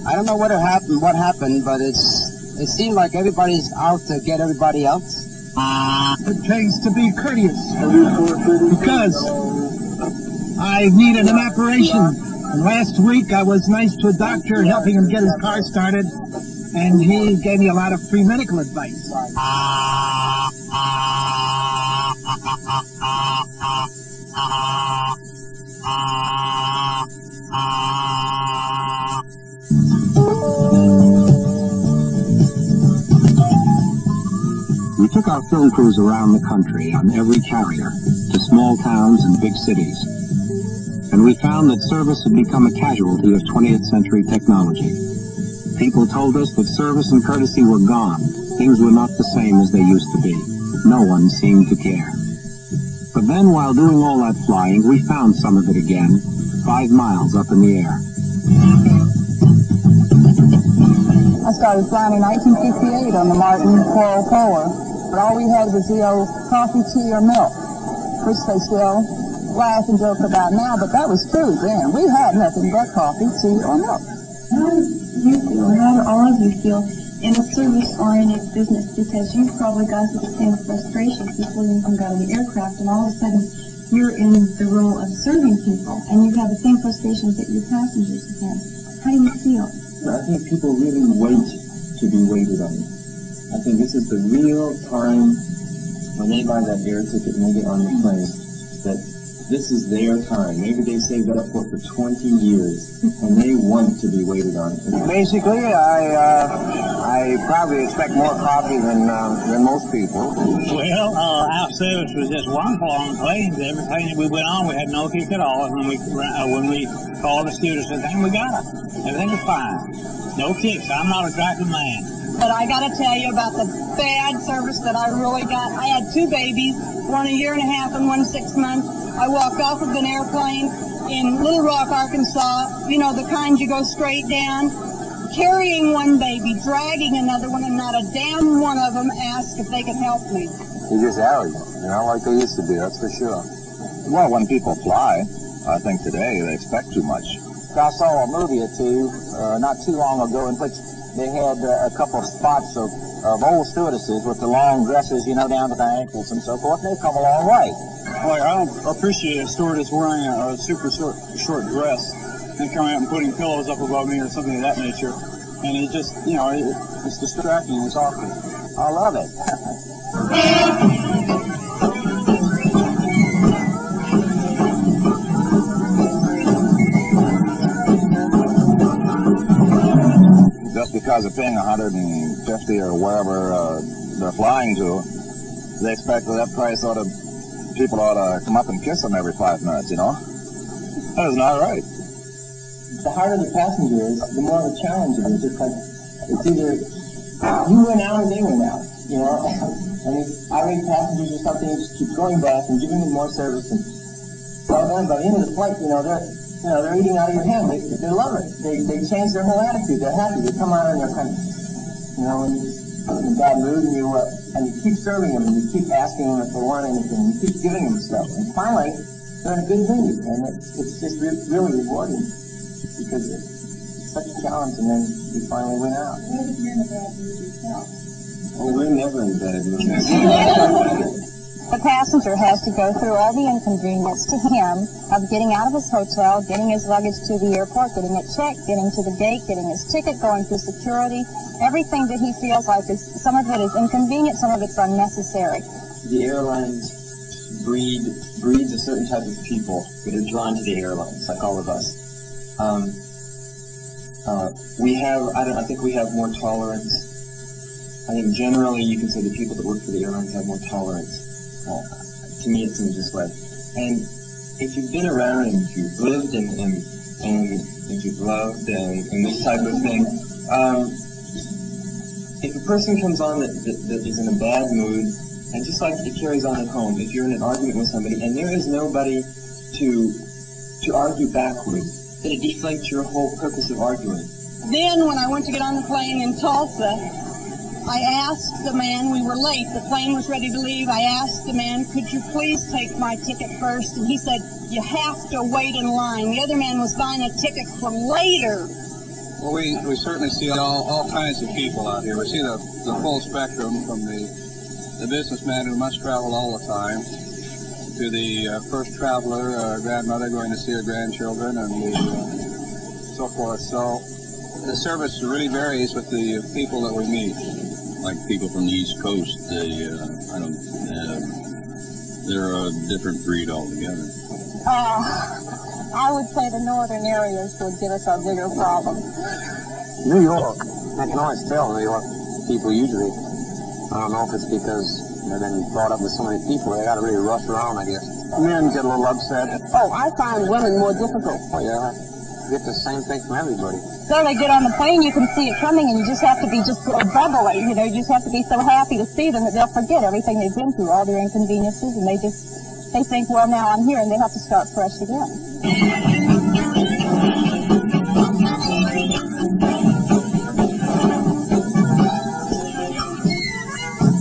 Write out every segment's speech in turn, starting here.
I don't know what happened, but it seemed like everybody's out to get everybody else. It pays to be courteous because I needed an operation. And last week I was nice to a doctor helping him get his car started, and he gave me a lot of free medical advice. We took our film crews around the country on every carrier, to small towns and big cities. And we found that service had become a casualty of 20th century technology. People told us that service and courtesy were gone. Things were not the same as they used to be. No one seemed to care. But then, while doing all that flying, we found some of it again, 5 miles up in the air. I started flying in 1958 on the Martin 404. But all we had was the old coffee, tea, or milk, which they still laugh and joke about now, but that was true then. We had nothing but coffee, tea, or milk. How do you feel, or how do all of you feel in a service-oriented business? Because you've probably gone through the same frustrations before you even got on the aircraft, and all of a sudden you're in the role of serving people, and you have the same frustrations that your passengers have had. How do you feel? I think people really wait to be waited on. I think this is the real time when they buy that air ticket and they get on the plane, that this is their time. Maybe they saved that up for 20 years, and they want to be waited on. Basically, I probably expect more coffee than most people. Well, our service was just wonderful on planes. Every plane that we went on, we had no kick at all. And when we called the stewardess, everything we got her. Everything was fine. No kicks. I'm not a driving man. But I got to tell you about the bad service that I really got. I had 2 babies, one a year and a half and one 6 months. I walked off of an airplane in Little Rock, Arkansas, you know, the kind you go straight down, carrying one baby, dragging another one, and not a damn one of them asked if they could help me. They're just arrogant, like they used to be, that's for sure. Well, when people fly, I think today they expect too much. I saw a movie or two not too long ago in which they had a couple of spots of old stewardesses with the long dresses, down to the ankles and so forth, and they've come a long way. Like, I don't appreciate a stewardess wearing a super short dress and coming out and putting pillows up above me or something of that nature. And it just, it's distracting. It's awkward. I love it. Just because they're paying $150 or wherever they're flying to, they expect that price people ought to come up and kiss them every 5 minutes, That is not right. The harder the passenger is, the more of a challenge it is. It's either you win out or they win out, And these irate passengers or something just keep going back and giving them more service. And well, by the end of the flight, they're eating out of your hand. They love it. They change their whole attitude. They're happy. They come out and they're kind of, in a bad mood, and you keep serving them, and you keep asking them if they want anything. You keep giving them stuff, and finally, they're in a good mood, and it's just really rewarding because it's such a challenge, and then you finally win out. What if you're in a bad mood yourself? Well, we're never in bad moods. The passenger has to go through all the inconvenience to him of getting out of his hotel, getting his luggage to the airport, getting it checked, getting to the gate, getting his ticket, going through security. Everything that he feels like some of it is inconvenient, some of it's unnecessary. The airlines breeds a certain type of people that are drawn to the airlines, like all of us. I think we have more tolerance. I think generally you can say the people that work for the airlines have more tolerance. To me, it seems this way. And if you've been around and if you've lived and if you've loved and this type of thing, if a person comes on that is in a bad mood, and just like it carries on at home, if you're in an argument with somebody and there is nobody to argue back with, then it deflates your whole purpose of arguing. Then when I went to get on the plane in Tulsa, I asked the man, we were late, the plane was ready to leave, I asked the man, could you please take my ticket first? And he said, you have to wait in line. The other man was buying a ticket for later. Well, we certainly see all kinds of people out here. We see the full spectrum, from the businessman who must travel all the time, to the first traveler, grandmother going to see her grandchildren, and so forth. So the service really varies with the people that we meet. Like people from the East Coast, they're a different breed altogether. I would say the northern areas would give us our bigger problem. New York, I can always tell New York people usually. I don't know if it's because they've been brought up with so many people, they gotta really rush around, I guess. Men get a little upset. Oh, I find women more difficult. Oh yeah, get the same thing from everybody. So they get on the plane, you can see it coming, and you just have to be just bubbly, you know, you just have to be so happy to see them that they'll forget everything they've been through, all their inconveniences, and they think, well, now I'm here, and they have to start fresh again.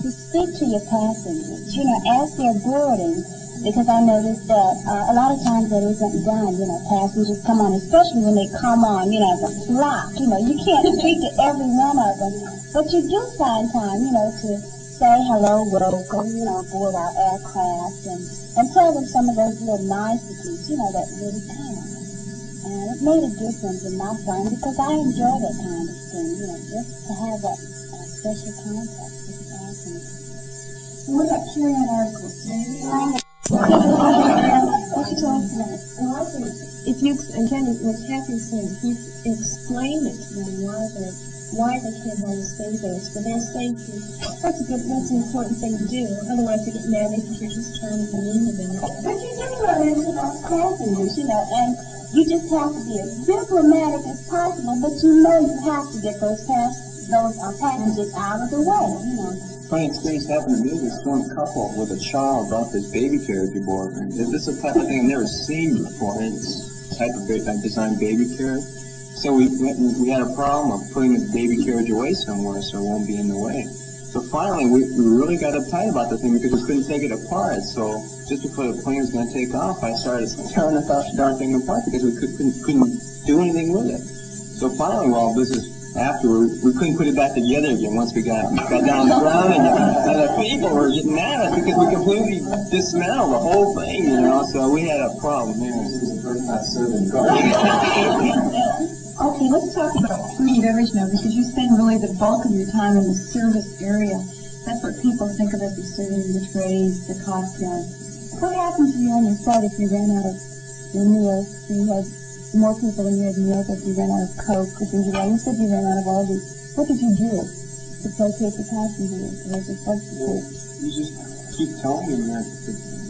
To speak to your passengers, you know, as they're boarding, because I noticed that a lot of times that isn't done, you know, passengers come on, especially when they come on, you know, as a flock, you know, you can't speak to every one of them, but you do find time, you know, to say hello, welcome, you know, aboard our aircraft, and tell them some of those little niceties, you know, that really count. And it made a difference in my fun because I enjoy that kind of thing, you know, just to have that special contact with the passengers. What about carry-on articles? What you talking about? Well, I think if you, again, what Kathy said, if you explain it to them why they can't hold a stay there, it's for their safety. That's an important thing to do. Otherwise they get mad, they think you're just trying to be mean to them. But you do run into those passengers, you know, and you just have to be as diplomatic as possible, but you know you have to get those passengers out of the way, you know. Funny experience happened to me. This one couple with a child brought this baby carriage aboard. This is the type of thing I've never seen before. It's type of designed baby carriage. So we had a problem of putting the baby carriage away somewhere so it won't be in the way. So finally, we really got uptight about the thing because we couldn't take it apart. So just before the plane was going to take off, I started tearing the darn thing apart because we couldn't do anything with it. So finally, well, this is after we couldn't put it back together again once we got down on the ground again. And the people were getting mad at us because we completely dismantled the whole thing, you know. So we had a problem there. This is the first not serving cars. Okay, let's talk about food and beverage now, because you spend really the bulk of your time in the service area. That's what people think of as the serving the trays, the cocktails. What happens to you on your flight if you ran out of your meals? You had more people than you had meals, if you ran out of Coke or things like that. You said you ran out of all these. What did you do to placate the passengers or to substitute? You just keep telling them that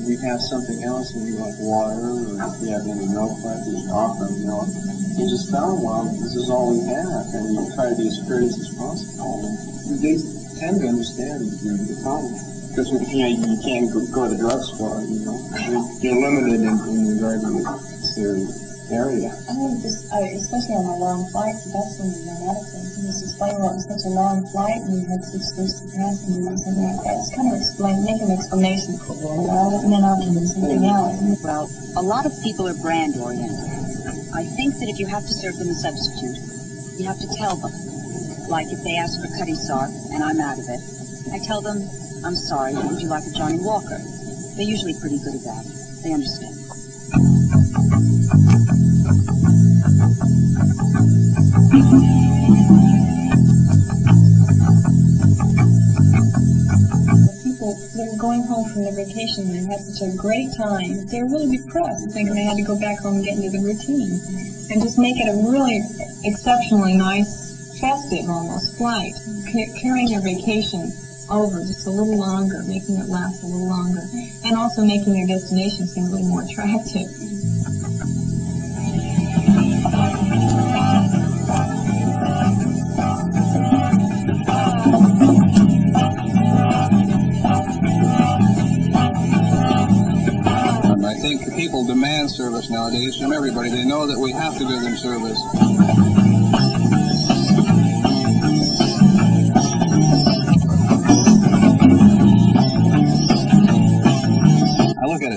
we have something else, and we like water, or if we have any milk left, you just offer them milk. You just tell them, well, this is all we have, and you try to be as courteous as possible. And they tend to understand the problem. Because you know, you can't go to the drugstore, you know. You're limited in regard to area. I think especially on a long flight, that's when you run out of things. And just explain that it was such a long flight and you had such passengers and something like that. It's kind of make an explanation for them, and then I'll do something else. Well, a lot of people are brand oriented. I think that if you have to serve them a substitute, you have to tell them. Like if they ask for Cutty Sark and I'm out of it, I tell them, I'm sorry, would you like a Johnny Walker? They're usually pretty good at that. They understand. People, they're going home from their vacation and they had such a great time. They're really depressed, thinking they had to go back home and get into the routine. And just make it a really exceptionally nice, festive almost flight. Carrying their vacation over just a little longer, making it last a little longer. And also making their destination seem a little more attractive. I think people demand service nowadays from everybody. They know that we have to give them service.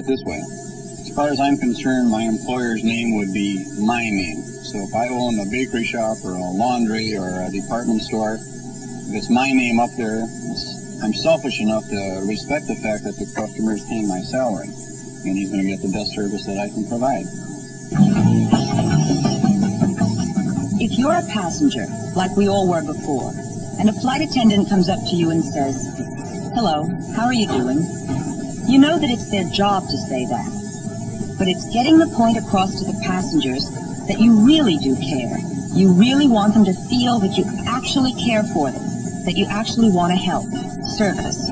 it this way. As far as I'm concerned, my employer's name would be my name. So if I own a bakery shop or a laundry or a department store, if it's my name up there, I'm selfish enough to respect the fact that the customer is paying my salary, and he's going to get the best service that I can provide. If you're a passenger, like we all were before, and a flight attendant comes up to you and says, "Hello, how are you doing?" You know that it's their job to say that. But it's getting the point across to the passengers that you really do care. You really want them to feel that you actually care for them, that you actually want to help. Service.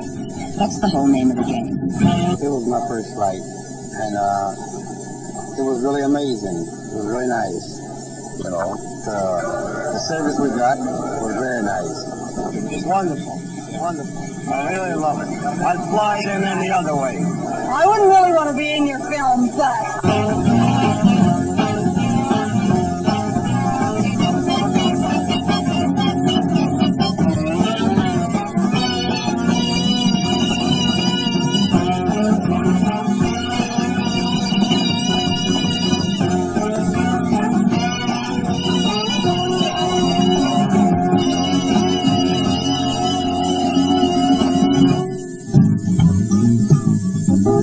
That's the whole name of the game. It was my first flight, and it was really amazing. It was really nice. You know, the service we got was very nice. It's wonderful. Wonderful. I really love it. I'd fly in any other way. I wouldn't really want to be in your film, but...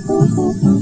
Thank you.